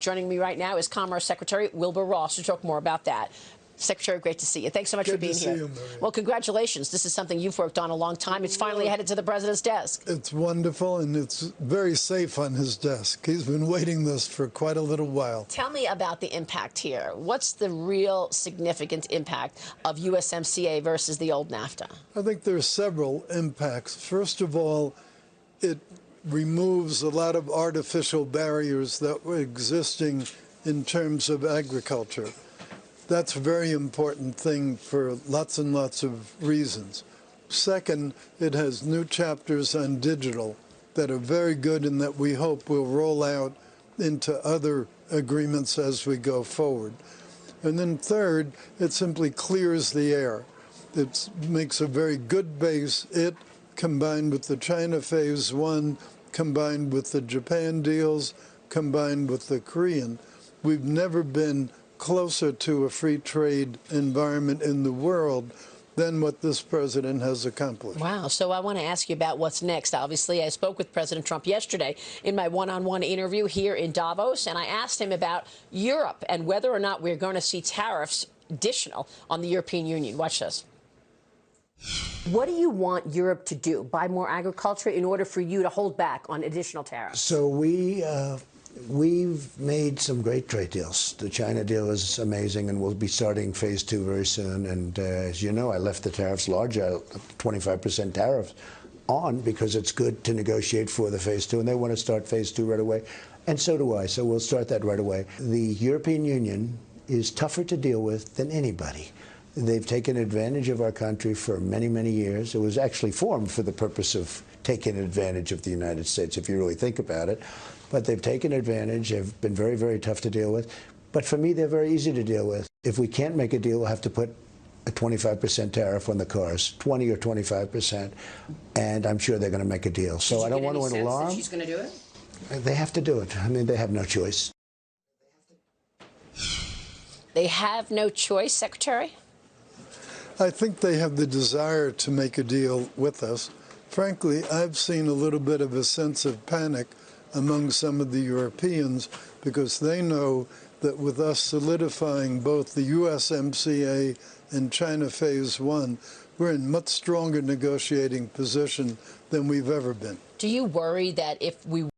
Joining me right now is Commerce Secretary Wilbur Ross to talk more about that. Secretary, great to see you. Thanks so much for being here. Good to see you, Maria. Well, congratulations. This is something you've worked on a long time. It's finally headed to the president's desk. It's wonderful, and it's very safe on his desk. He's been waiting this for quite a little while. Tell me about the impact here. What's the real significant impact of USMCA versus the old NAFTA? I think there are several impacts. First of all, it removes a lot of artificial barriers that were existing in terms of agriculture. That's a very important thing for lots and lots of reasons. Second, it has new chapters on digital that are very good and that we hope will roll out into other agreements as we go forward. And then third, it simply clears the air. It makes a very good base. It, combined with the China Phase 1, combined with the Japan deals, combined with the Korean, we've never been closer to a free trade environment in the world than what this president has accomplished. Wow. So I want to ask you about what's next. Obviously, I spoke with President Trump yesterday in my one-on-one interview here in Davos, and I asked him about Europe and whether or not we're going to see tariffs additional on the European Union. Watch this. What do you want Europe to do? Buy more agriculture in order for you to hold back on additional tariffs? So we've made some great trade deals. The China deal is amazing, and we'll be starting phase 2 very soon. And as you know, I left the tariffs larger, 25% tariffs on, because it's good to negotiate for the phase 2, and they want to start phase 2 right away. And so do I, so we'll start that right away. The European Union is tougher to deal with than anybody. They've taken advantage of our country for many, many years. It was actually formed for the purpose of taking advantage of the United States, if you really think about it. But they've taken advantage. They've been very, very tough to deal with. But for me, they're very easy to deal with. If we can't make a deal, we'll have to put a 25% tariff on the cars, 20 or 25%, and I'm sure they're going to make a deal. So I don't want to alarm. She's going to do it? They have to do it. I mean, they have no choice. They have no choice, Secretary? I think they have the desire to make a deal with us. Frankly, I've seen a little bit of a sense of panic among some of the Europeans because they know that with us solidifying both the USMCA and China Phase 1, we're in much stronger negotiating position than we've ever been. Do you worry that if we